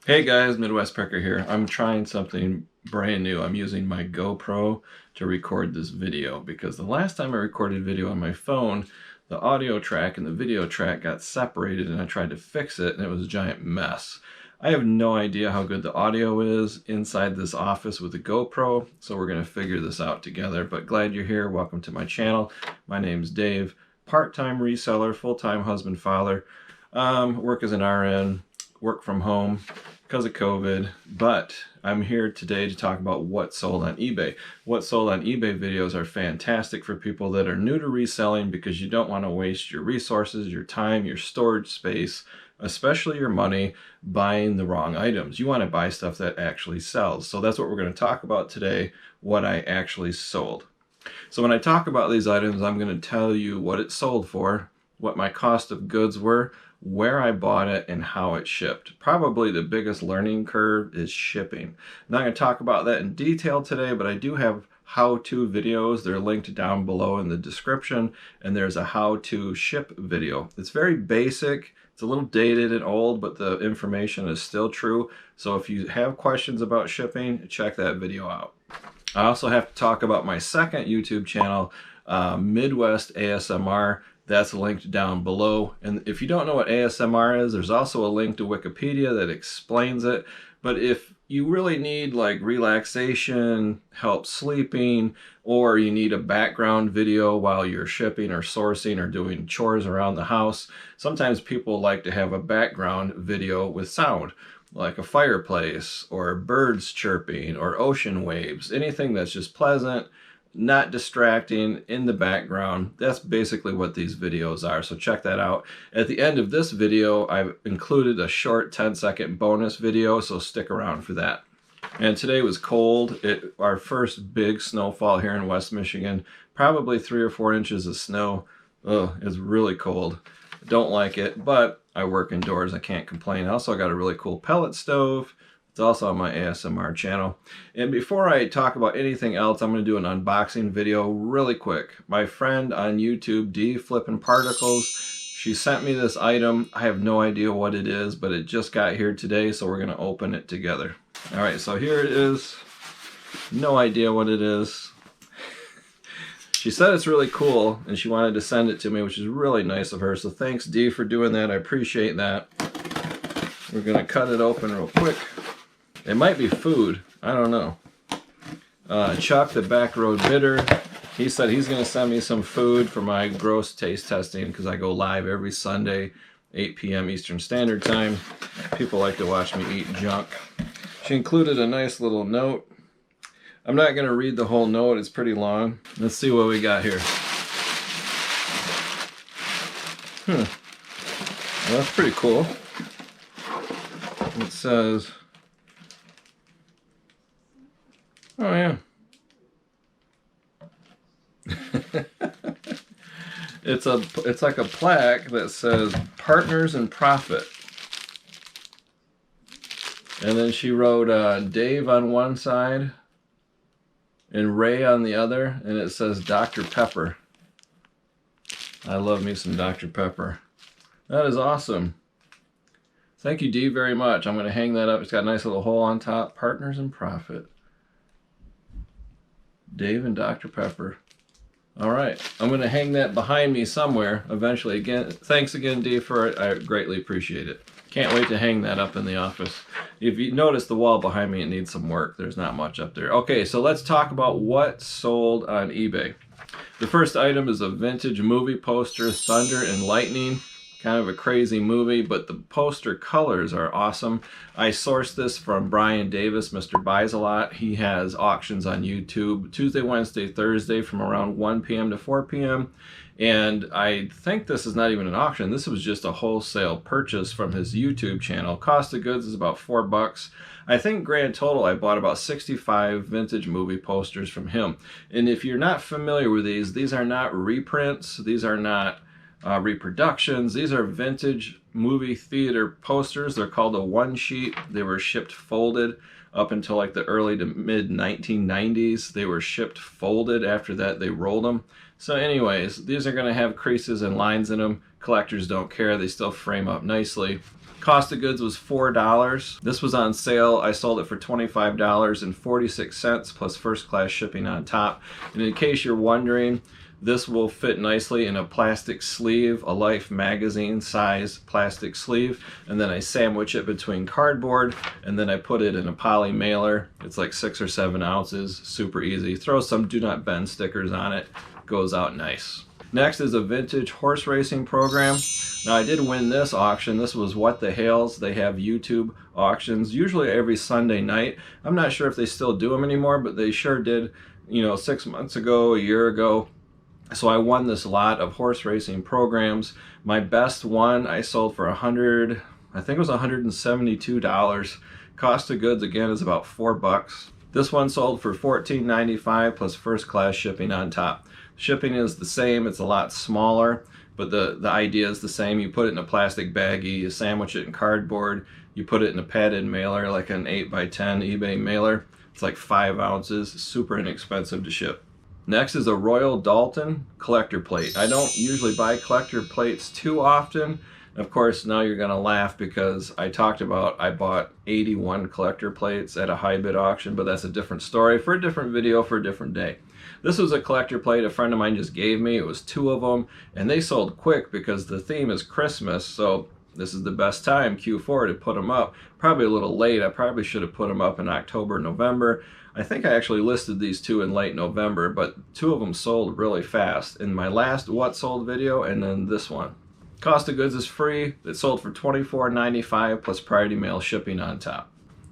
Hey guys, Midwest Pecker here. I'm trying something brand new. I'm using my GoPro to record this video because the last time I recorded video on my phone, the audio track and the video track got separated and I tried to fix it and it was a giant mess. I have no idea how good the audio is inside this office with the GoPro, so we're going to figure this out together. But glad you're here. Welcome to my channel. My name's Dave, part-time reseller, full-time husband, father. Work as an RN, work from home because of COVID, but I'm here today to talk about what sold on eBay. What sold on eBay videos are fantastic for people that are new to reselling because you don't want to waste your resources, your time, your storage space, especially your money buying the wrong items. You want to buy stuff that actually sells. So that's what we're going to talk about today, what I actually sold. So when I talk about these items, I'm going to tell you what it sold for, what my cost of goods were, where I bought it, and how it shipped. Probably the biggest learning curve is shipping. I'm not going to talk about that in detail today, but I do have how-to videos. They're linked down below in the description, and there's a how-to ship video. It's very basic. It's a little dated and old, but the information is still true. So if you have questions about shipping, check that video out. I also have to talk about my second YouTube channel, Midwest ASMR. That's linked down below. And if you don't know what ASMR is, there's also a link to Wikipedia that explains it. But if you really need like relaxation, help sleeping, or you need a background video while you're shipping or sourcing or doing chores around the house, sometimes people like to have a background video with sound, like a fireplace or birds chirping or ocean waves, anything that's just pleasant, not distracting in the background. That's basically what these videos are, so check that out. At the end of this video, I've included a short 10-second bonus video, so stick around for that. And today was cold. Our first big snowfall here in West Michigan, probably 3 or 4 inches of snow. Ugh, it's really cold. Don't like it, but I work indoors. I can't complain. I also got a really cool pellet stove. It's also on my ASMR channel. And before I talk about anything else, I'm going to do an unboxing video really quick. My friend on YouTube, Flippin Particles, she sent me this item. I have no idea what it is, but it just got here today, so we're going to open it together. All right, so here it is. No idea what it is. She said it's really cool, and she wanted to send it to me, which is really nice of her. So thanks, Dee, for doing that. I appreciate that. We're going to cut it open real quick. It might be food. I don't know. Chuck, the Back Road Bidder, he said he's going to send me some food for my gross taste testing because I go live every Sunday, 8 p.m. Eastern Standard Time. People like to watch me eat junk. She included a nice little note. I'm not going to read the whole note. It's pretty long. Let's see what we got here. Well, that's pretty cool. It says... Oh, yeah. It's like a plaque that says Partners in Profit. And then she wrote Dave on one side and Ray on the other, and it says Dr. Pepper. I love me some Dr. Pepper. That is awesome. Thank you, Dee, very much. I'm going to hang that up. It's got a nice little hole on top. Partners in Profit. Dave and Dr. Pepper. All right, I'm going to hang that behind me somewhere eventually. Again, thanks again, Dee, for it. I greatly appreciate it. Can't wait to hang that up in the office. If you notice the wall behind me, it needs some work. There's not much up there. Okay, so let's talk about what sold on eBay. The first item is a vintage movie poster, Thunder and Lightning. Kind of a crazy movie, but the poster colors are awesome. I sourced this from Brian Davis, Mr. Buys a Lot. He has auctions on YouTube Tuesday, Wednesday, Thursday from around 1 p.m. to 4 p.m. And I think this is not even an auction. This was just a wholesale purchase from his YouTube channel. Cost of goods is about $4. I think grand total I bought about 65 vintage movie posters from him. And if you're not familiar with these are not reprints. These are not reproductions. These are vintage movie theater posters. They're called a one sheet. They were shipped folded up until like the early to mid 1990s. They were shipped folded. After that, they rolled them. So anyways, these are going to have creases and lines in them. collectors don't care. They still frame up nicely. Cost of goods was $4. This was on sale. I sold it for $25.46 plus first class shipping on top. And in case you're wondering, this will fit nicely in a plastic sleeve, a Life magazine size plastic sleeve, and then I sandwich it between cardboard, and then I put it in a poly mailer. It's like 6 or 7 ounces, super easy. Throw some do not bend stickers on it, goes out nice. Next is a vintage horse racing program. Now I did win this auction. This was What the Hales. They have YouTube auctions, usually every Sunday night. I'm not sure if they still do them anymore, but they sure did, 6 months ago, a year ago. So I won this lot of horse racing programs. My best one I sold for $172. Cost of goods again is about $4. This one sold for $14.95 plus first class shipping on top. Shipping is the same, it's a lot smaller, but the idea is the same. You put it in a plastic baggie, you sandwich it in cardboard, you put it in a padded mailer like an 8x10 eBay mailer. It's like 5 ounces, super inexpensive to ship. Next is a Royal Dalton collector plate. I don't usually buy collector plates too often. Of course, now you're gonna laugh because I bought 81 collector plates at a high bid auction, but that's a different story for a different video for a different day. This was a collector plate a friend of mine just gave me. It was 2 of them, and they sold quick because the theme is Christmas, so this is the best time, Q4, to put them up. Probably a little late. I probably should have put them up in October, November. I think I actually listed these 2 in late November, but 2 of them sold really fast in my last What Sold video and then this one. Cost of goods is free. It sold for $24.95 plus priority mail shipping on top.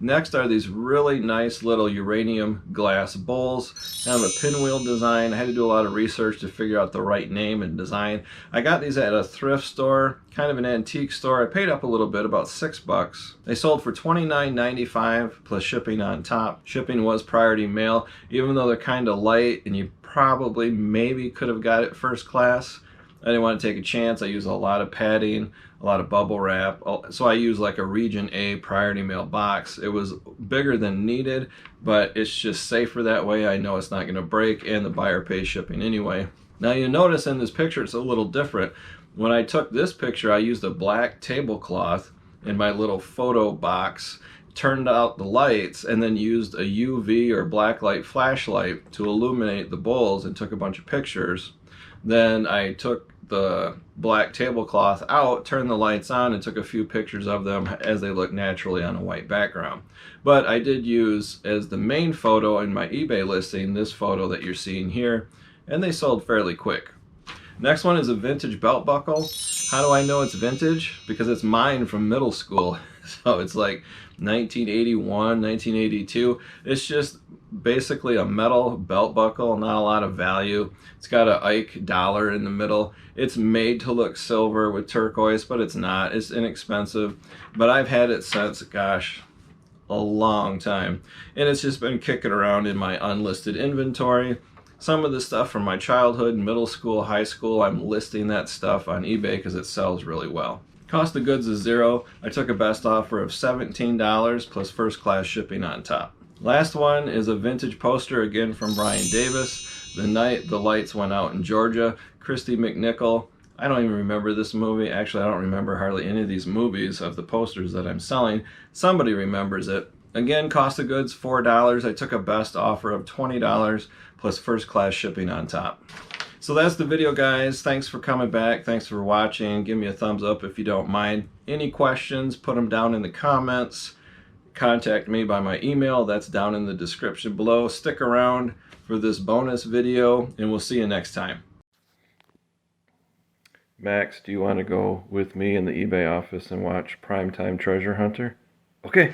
Next are these really nice little uranium glass bowls. Kind of a pinwheel design. I had to do a lot of research to figure out the right name and design. I got these at a thrift store, kind of an antique store. I paid up a little bit, about $6. They sold for $29.95 plus shipping on top. Shipping was priority mail, even though they're kind of light and you probably maybe could have got it first class. I didn't want to take a chance. I used a lot of padding, a lot of bubble wrap. So I used like a Region A priority mail box. It was bigger than needed, but it's just safer that way. I know it's not going to break and the buyer pays shipping anyway. Now you notice in this picture it's a little different. When I took this picture, I used a black tablecloth in my little photo box, turned out the lights, and then used a UV or black light flashlight to illuminate the bowls and took a bunch of pictures. Then I took the black tablecloth out, turned the lights on, and took a few pictures of them as they look naturally on a white background. But I did use as the main photo in my eBay listing this photo that you're seeing here, and they sold fairly quick. Next one is a vintage belt buckle. How do I know it's vintage? Because it's mine from middle school. So it's like 1981, 1982. It's just basically a metal belt buckle, not a lot of value. It's got an Ike dollar in the middle. It's made to look silver with turquoise, but it's not. It's inexpensive. But I've had it since, gosh, a long time. And it's just been kicking around in my unlisted inventory. Some of the stuff from my childhood, middle school, high school, I'm listing that stuff on eBay because it sells really well. Cost of goods is $0. I took a best offer of $17 plus first class shipping on top. Last one is a vintage poster, again from Brian Davis. The night the lights went out in Georgia. Christy McNichol. I don't even remember this movie. Actually, I don't remember hardly any of these movies of the posters that I'm selling. Somebody remembers it. Again, cost of goods $4. I took a best offer of $20 plus first class shipping on top. So that's the video, guys. Thanks for coming back. Thanks for watching. Give me a thumbs up if you don't mind. Any questions, put them down in the comments. Contact me by my email. That's down in the description below. Stick around for this bonus video, and we'll see you next time. Max, do you want to go with me in the eBay office and watch Primetime Treasure Hunter? Okay.